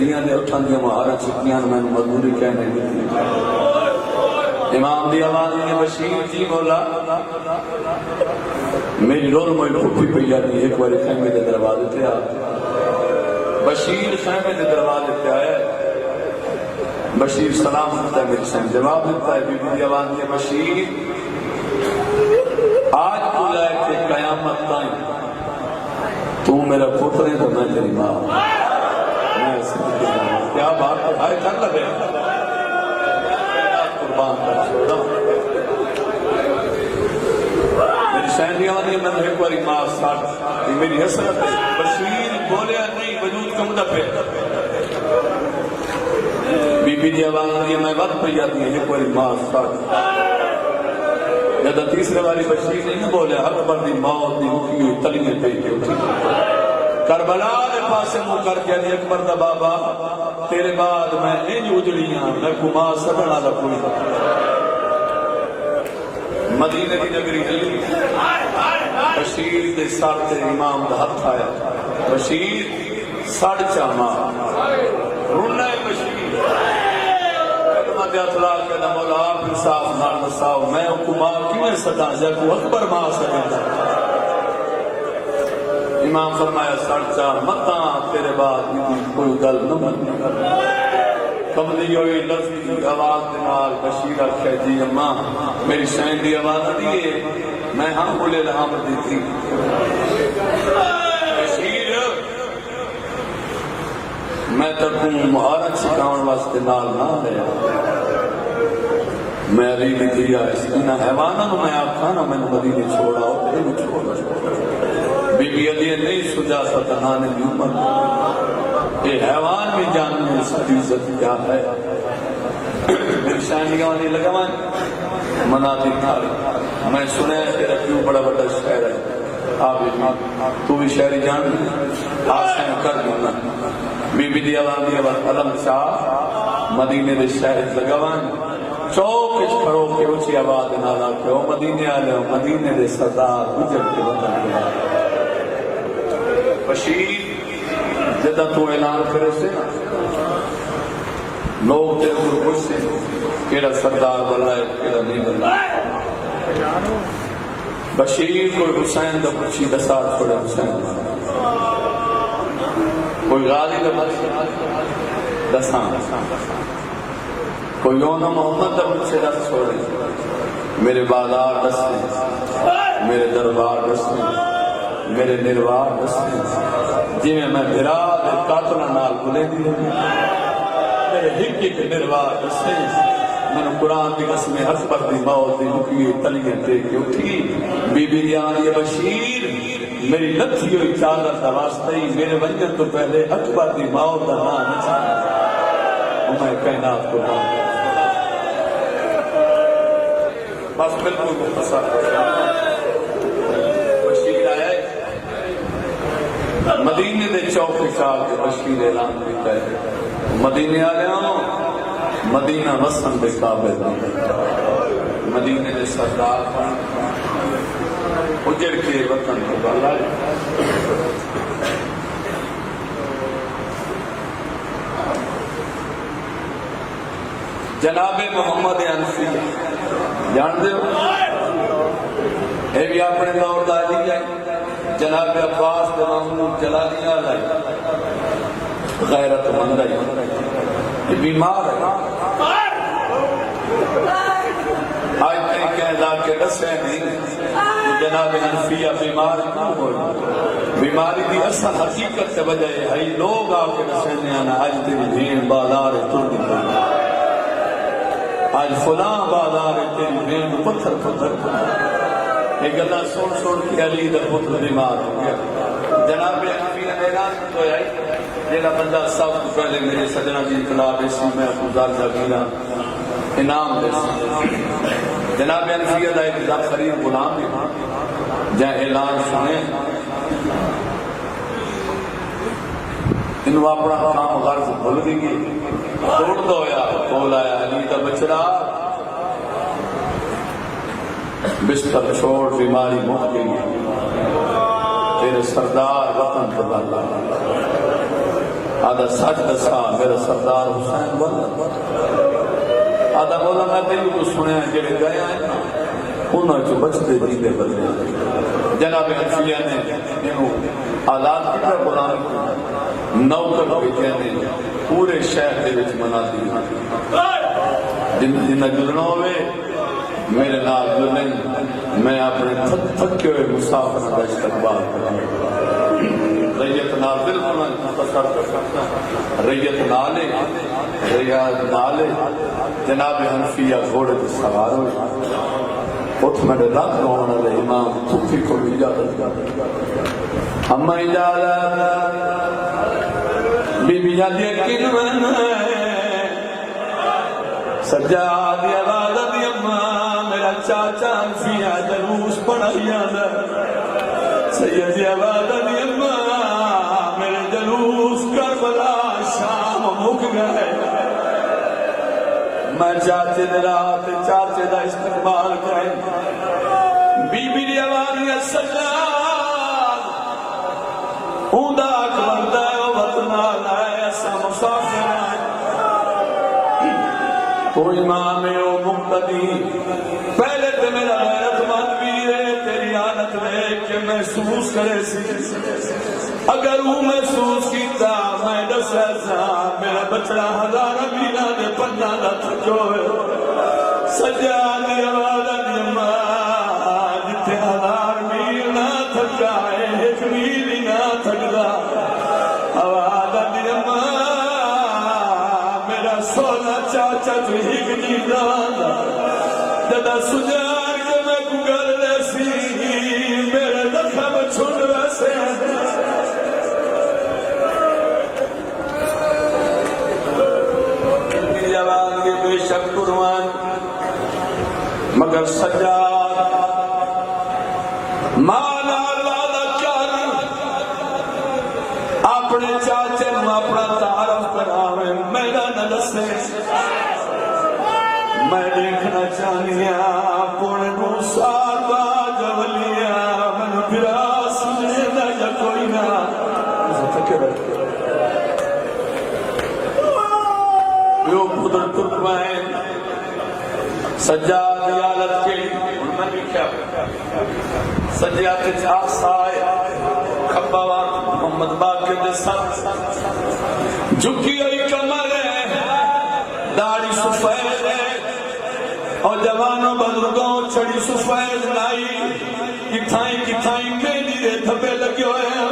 دیاں نے اٹھان دیا مہارا چکیاں میں مزدوری کہنے دیتی امام دی آواز نے بشیر جی مولا میری رول موئی پھوپی پہ جاتی ایک باری خیمے دے دروازے تھے آ بشیر خیمے دے دروازے تھے آئے بشیر سلام کرتا ہے میری سن جواب دیتا ہے بی بی دی آواز نے بشیر آج تو لائے کہ قیامت تائیں تو میرا پتر ہے تو میں تیری ماں میں کیا بات ہے بھائی کر لگے قربان کر چھوڑا میری سہنیاں نے میں ایک باری ماں ساتھ یہ میری حسرت ہے بشیر بولیا نہیں وجود کم دفے بی بی دی آواز نے میں وقت پہ جاتی ہے ایک باری ماں ساتھ جب تیسرے والی بشیر نہیں بولے اکبر دی موت دی مکی ہوئی تلیاں پہ کے اٹھی کربلا دے پاسے مو کر کے علی اکبر دا بابا تیرے بعد میں انج اجڑیاں میں کو ماں سبنا دا کوئی مدینہ کی نگری ہلی بشیر دے سار تے امام دا ہاتھ آیا بشیر ساڑھ چاما رونا ہے بشیر اطلاع کے مولا آپ انصاف نال مساؤ میں حکومت کیوں سدا جب کو اکبر ماں سدا امام فرمایا سڑچا متا تیرے بعد کوئی گل نہ من کملی ہوئی لفظی آواز نال بشیر آخیا جی اماں میری شین دی آواز دیے میں ہاں بولے لہاں پر دی تھی بشیر میں تکوں مہارت سکھاؤن واسطے نال نہ لیا میں علی نے دیا اس انہ حیوانہ میں آپ کھانا میں نے مدینے چھوڑا ہو چھوڑا بی بی علی نہیں سجا ستنانے دی عمر یہ حیوان بھی جاننے اس کی عزت کیا ہے میری شاہنگاں نہیں لگا میں مناتی تھاری میں سنے تیرا کیوں بڑا بڑا شہر ہے تو بھی شہری جان آسان کر دینا بی بی دی آوان دی آوان علم شاہ مدینے دے شہر لگوان چوک اس کھڑو کے اچھی آواز نالا کہ او مدینے آلے ہو مدینے دے سردار گجر کے وطن کے بشیر جدہ تو اعلان کرے سے لوگ تیرے کو خوش سے کیڑا سردار بلائے کیڑا نہیں بلائے بشیر کوئی حسین دا پچھی دسار چھوڑے حسین کوئی غازی دا پچھی دسان کوئی یونہ محمد دا پچھی دس چھوڑے میرے بازار دستے میرے دربار دستے میرے نروار دستے جی میں بھرا قاتلہ نال بلے دی میرے ہکی کے نروار دستے میں نے قرآن کی قسم حق پر دی موت دی مکی تلیاں دے کے اٹھی بی بی یہ بشیر میری لتھی ہوئی چادر دا واسطے میرے وجہ تو پہلے اکبر دی موت دا نام نچانا میں کائنات کو نام بس بالکل مختصر بشیر آئے مدینے دے چوک چال کے بشیر اعلان دیتا ہے مدینے آلے ہوں مدینہ وسن دے کعبے مدینے دے سردار اجڑ کے وطن کو بلائے جناب محمد انفی جان دے ہو اے بھی اپنے دور دالی جائے جناب عباس دے محمود جلالیاں لائی غیرت مند ہے یہ بیمار ہے آج تک کہنا کہ دسے نہیں جناب انفیہ بیمار کیوں ہوئی بیماری دی اصل حقیقت سے وجہ ہے لوگ آکے دسے نہیں آنا آج تیری بھین بازار تردی کرنا آج فلاں بازار تیری بھین پتھر پتھر ایک اللہ سوڑ کی علی در پتر بیمار ہو گیا جناب انفیہ اعلان تو آئی جیلا بندہ سب پہلے میرے سجنہ جی انقلاب اسی میں افضال جاگینا انعام دیسی جناب انفیہ دا ایک خرید غلام بھی جہاں اعلان سنے انہوں اپنا کام غرض بھول گئی توڑ دو یا بول آیا علی دا بچڑا بستر چھوڑ بیماری مک گئی تیرے سردار وطن تبالا آدھا سچ دسا میرا سردار حسین بن آدھا بولا میں تیری کو سنیا جڑے گئے ہیں نا انہوں چو بچتے جیتے بدلے جناب حنفیہ نے انہوں آزاد کتا قرآن نوکر کے کہنے پورے شہر دے وچ منا دی جنہ جلنا ہوئے میرے نال جلیں میں اپنے تھکے ہوئے مسافر کا استقبال کروں ریت نال بالکل مختصر ریت نالے ریاض نالے جناب حنفیہ گھوڑے سے سوار ہوئے اٹھ میں رات رونے والے امام تھوکی کو اجازت اما اجازت بی بی جادی کن من سجاد عبادت اما میرا چاچا حنفیہ دروس پڑھائی آنا سید عبادت اما میرے جلوس کربلا شام مک گئے میں چاچے رات چاچے دا استقبال کریں بی بی دی آوازی سجاد اوندا اکبر دا وطنا لائے ایسا مسافر تو امام او مقتدی پہلے تے میرا غیرت مند بھی ہے تیری حالت میں کہ محسوس کرے سی اگر وہ محسوس کیتا میں دس ایسا میرا بچڑا ہزار میلہ دے پنجا دا تھکو سجاد عبادت اما جتے ہزار میل نہ تھکائے ایک میل نہ تھکدا عبادت اما میرا سونا چاچا تو ہی گنی دانا جدا سجار کے میں گگر لیسی میرے دکھم چھوڑ ویسے بے شک قربان مگر سجاد مانا لالا چاری اپنے چاچے میں اپنا تعارف کراوے میرا نہ دسے میں دیکھنا چاہنیا پونے نو سال باج ولیا من پھرا سنے نہ یا کوئی نہ تکے بیٹھ یو خدر ترکمائن سجاد یالت کے انہوں نے کیا سجاد چاک سائے کھباوار محمد باقر دے ساتھ جھکی ہوئی کمر ہے داڑی سفید ہے اور جوانوں بزرگوں چھڑی سفید لائی کتھائیں مہندی دے دھبے لگے ہوئے ہیں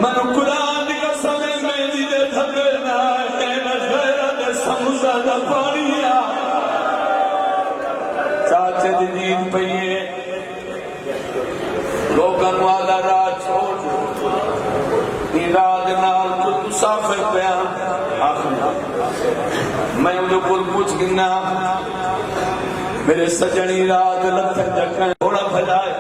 منو قرآن دی قسم مہندی دے دھبے لائے سمجھا دا پانیا چاچے دی دین پہیے لوگن والا راہ چھوڑ اراد نال کو مسافر بیان آخر میں انہوں کو پوچھ گنا میرے سجنی رات لتھر جکھیں گھوڑا بھجائے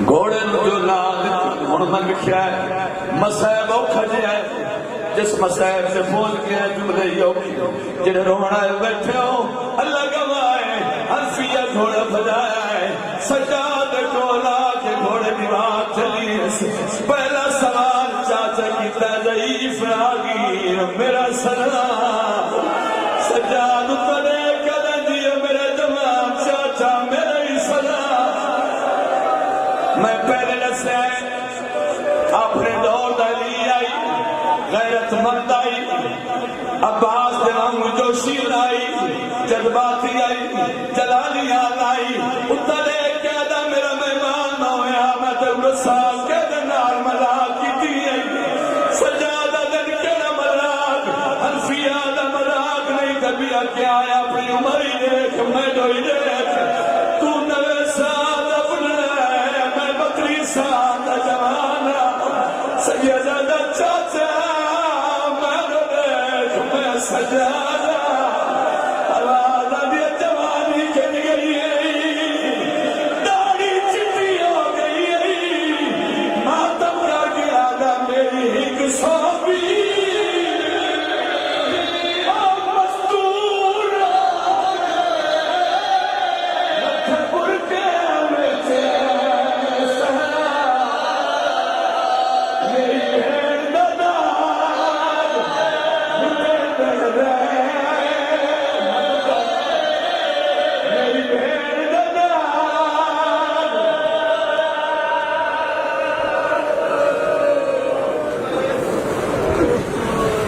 گھوڑے جو نال ہن من لکھیا ہے مسائب او کھجے ہے جس مسائب سے بول کے جملے یو جنہیں رونا ہے بیٹھے ہو اللہ گواہ ہے حنفیہ گھوڑا بھجایا ہے سجاد کولا کے گھوڑے کی بات چلی پہلا سوال چاچا کی ضعیف آگی میرا سلام سجاد اتنے کدے دیے میرے جمام چاچا میرا ہی سلام میں پہلے نسے اپنے دور دلی آئی غیرت مند آئی عباس دمانگ جوشی لائی جذباتی آئی جلالیات آئی اتنے قیدہ میرا مہمان نہ ہویا میں تب رسال قیدہ نار ملاک کی دی سجادہ دن کے نہ ملاک حنفیہ نہ ملاک نہیں کبھی کیا آیا اپنی عمری دیکھ میں ڈوئی دیکھ تو نوے سال اپنے میں بکری سال جوانا سیدہ چاچا سجاد